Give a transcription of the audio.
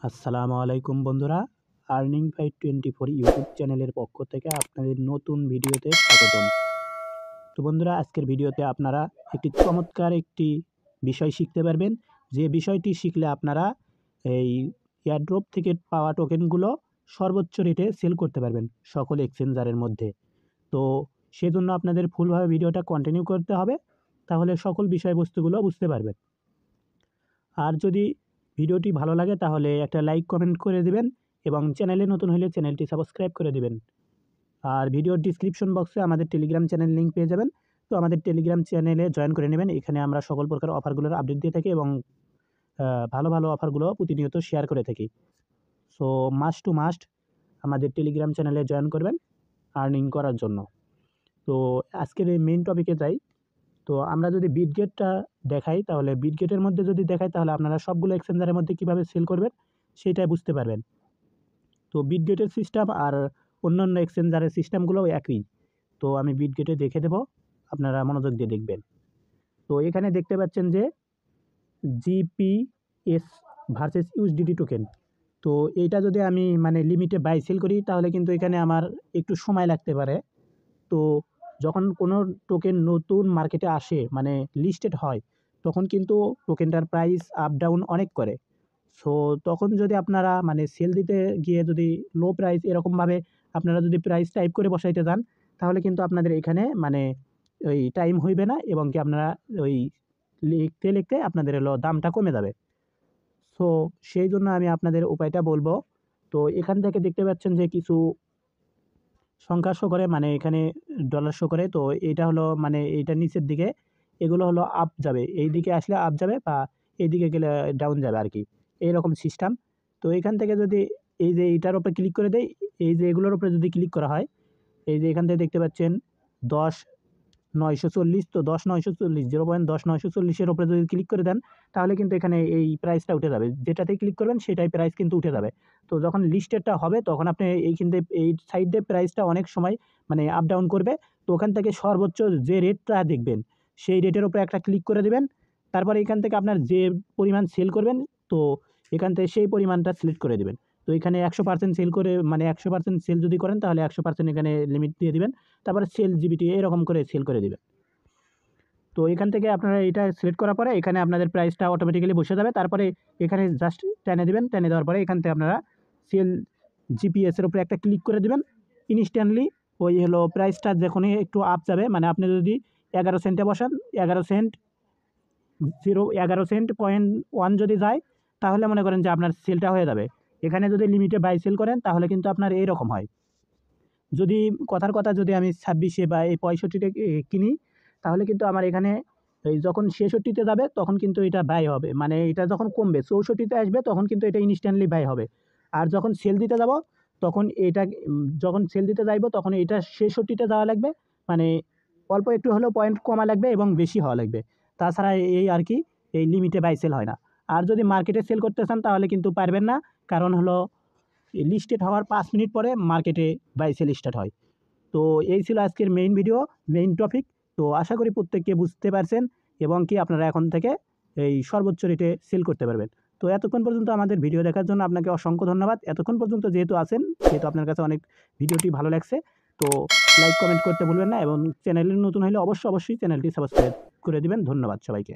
আসসালামু আলাইকুম বন্ধুরা, আর্নিং ফাইট 24 ইউটিউব চ্যানেলের পক্ষ থেকে আপনাদের নতুন ভিডিওতে স্বাগতম। তো বন্ধুরা, আজকের ভিডিওতে আপনারা চমৎকার একটি বিষয় শিখতে পারবেন, যে বিষয়টি শিখলে আপনারা এই এয়ারড্রপ থেকে পাওয়া টোকেনগুলো সর্বোচ্চ রেটে সেল করতে পারবেন সকল এক্সচেঞ্জারের মধ্যে। তো সেজন্য আপনাদের ফুলভাবে ভিডিওটা কন্টিনিউ করতে হবে, তাহলে সকল বিষয়বস্তুগুলো বুঝতে পারবেন। আর যদি ভিডিওটি ভালো লাগে তাহলে একটা লাইক কমেন্ট করে দিবেন এবং চ্যানেলে নতুন হলে চ্যানেলটি সাবস্ক্রাইব করে দিবেন। আর ভিডিওর ডিসক্রিপশন বক্সে আমাদের টেলিগ্রাম চ্যানেল লিঙ্ক পেয়ে যাবেন। তো আমাদের টেলিগ্রাম চ্যানেলে জয়েন করে নেবেন। এখানে আমরা সকল প্রকার অফারগুলোর আপডেট দিয়ে থাকি এবং ভালো ভালো অফারগুলো প্রতিনিয়ত শেয়ার করে থাকি। সো মাস্ট টু মাস্ট আমাদের টেলিগ্রাম চ্যানেলে জয়েন করবেন আর্নিং করার জন্য। তো আজকের এই মেইন টপিকে যাই। তো আমরা যদি বিটগেটটা দেখাই, তাহলে বিটগেটের মধ্যে যদি দেখাই তাহলে আপনারা সবগুলো এক্সচেঞ্জারের মধ্যে কীভাবে সেল করবেন সেইটাই বুঝতে পারবেন। তো বিটগেটের সিস্টেম আর অন্যান্য এক্সচেঞ্জারের সিস্টেমগুলোও একই। তো আমি বিটগেটে দেখে দেব, আপনারা মনোযোগ দিয়ে দেখবেন। তো এখানে দেখতে পাচ্ছেন যে জিপিএস ভার্সেস ইউএসডিটি টোকেন। তো এইটা যদি আমি লিমিটে বাই সেল করি তাহলে কিন্তু এখানে আমার একটু সময় লাগতে পারে। তো যখন কোনো টোকেন নতুন মার্কেটে আসে, লিস্টেড হয়, তখন কিন্তু টোকেনটার প্রাইস আপ ডাউন অনেক করে। সো তখন যদি আপনারা সেল দিতে গিয়ে যদি লো প্রাইস এরকমভাবে আপনারা যদি প্রাইস টাইপ করে বসাইতে যান, তাহলে কিন্তু আপনাদের এখানে ওই টাইম হইবে না এবং কি আপনারা ওই লিখতে লিখতে আপনাদের দামটা কমে যাবে। সো সেই জন্য আমি আপনাদের উপায়টা বলবো। তো এখান থেকে দেখতে পাচ্ছেন যে কিছু সংখ্যা শো করে, এখানে ডলার শো করে। তো এটা হলো এইটার নিচের দিকে এগুলো হলো আপ যাবে, এই দিকে আসলে আপ যাবে বা এইদিকে গেলে ডাউন যাবে আর কি, এইরকম সিস্টেম। তো এখান থেকে যদি এই যে এইটার উপরে ক্লিক করে দেয়, এই যে এগুলোর উপরে যদি ক্লিক করা হয়, এই যে এখান থেকে দেখতে পাচ্ছেন 10,940। তো 10,940 0.10,940-এর উপরে যদি ক্লিক করে দেন তাহলে কিন্তু এখানে এই প্রাইসটা উঠে যাবে, যেটাতেই ক্লিক করবেন সেটাই প্রাইস কিন্তু উঠে যাবে। তো যখন লিস্টেডটা হবে তখন আপনি এইখান থেকে এই সাইডে প্রাইসটা অনেক সময় আপ ডাউন করবে। তো ওখান থেকে সর্বোচ্চ যে রেটটা দেখবেন সেই রেটের উপরে একটা ক্লিক করে দেবেন। তারপরে এখান থেকে আপনার যে পরিমাণ সেল করবেন, তো এখান থেকে সেই পরিমাণটা সিলেক্ট করে দেবেন। তো এখানে 100% সেল করে 100% সেল যদি করেন তাহলে 100% এখানে লিমিট দিয়ে দিবেন। তারপরে সেল জিবিটি এরকম করে সেল করে দিবেন। তো এখান থেকে আপনারা এটা সিলেক্ট করার পরে এখানে আপনাদের প্রাইসটা অটোমেটিক্যালি বসে যাবে। তারপরে এখানে জাস্ট টেনে দিবেন, টেনে দেওয়ার পরে এখান থেকে আপনারা সেল জিপিএসের উপরে একটা ক্লিক করে দিবেন। ইনস্ট্যান্টলি ওই হলো প্রাইসটা যখনই একটু আপ যাবে, আপনি যদি 11 সেন্টে বসান, 11 সেন্ট 11 সেন্ট 0.1 যদি যায় তাহলে মনে করেন যে আপনার সেলটা হয়ে যাবে। এখানে যদি লিমিটে বাই সেল করেন তাহলে কিন্তু আপনার এইরকম হয়। যদি কথার কথা যদি আমি 26-এ বা এই 65-তে কিনি তাহলে কিন্তু আমার এখানে এই যখন 66-তে যাবে তখন কিন্তু এটা বাই হবে, এটা যখন কমবে 64-তে আসবে তখন কিন্তু এটা ইনস্ট্যান্টলি বাই হবে। আর যখন সেল দিতে যাব তখন এটা যখন সেল দিতে যাইব তখন এটা 66-তে যাওয়া লাগবে, অল্প একটু হলেও পয়েন্ট কমা লাগবে এবং বেশি হওয়া লাগবে। তাছাড়া এই আর কি এই লিমিটে বাই সেল হয় না। আর যদি মার্কেটে সেল করতে চান তাহলে কিন্তু পারবেন না, কারণ হলো লিস্টেড হওয়ার 5 মিনিট পরে মার্কেটে বাই সেল স্টার্ট হয়। তো এই ছিল আজকের মেইন ভিডিও, মেইন টপিক। তো আশা করি প্রত্যেকে বুঝতে পারছেন এবং কি আপনারা এখন থেকে এই সর্বোচ্চ রেটে সেল করতে পারবেন। তো এতক্ষণ পর্যন্ত আমাদের ভিডিও দেখার জন্য আপনাকে অসংখ্য ধন্যবাদ। এতক্ষণ পর্যন্ত যেহেতু আছেন, সেহেতু আপনার কাছে অনেক ভিডিওটি ভালো লাগছে। তো লাইক কমেন্ট করতে ভুলবেন না এবং চ্যানেলে নতুন হলে অবশ্যই চ্যানেলটি সাবস্ক্রাইব করে দিবেন। ধন্যবাদ সবাইকে।